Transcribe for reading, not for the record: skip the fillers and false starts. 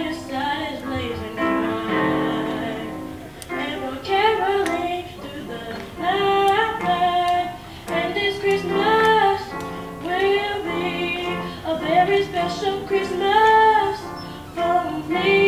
your side is blazing bright. And we're caroling through the night. And this Christmas will be a very special Christmas for me.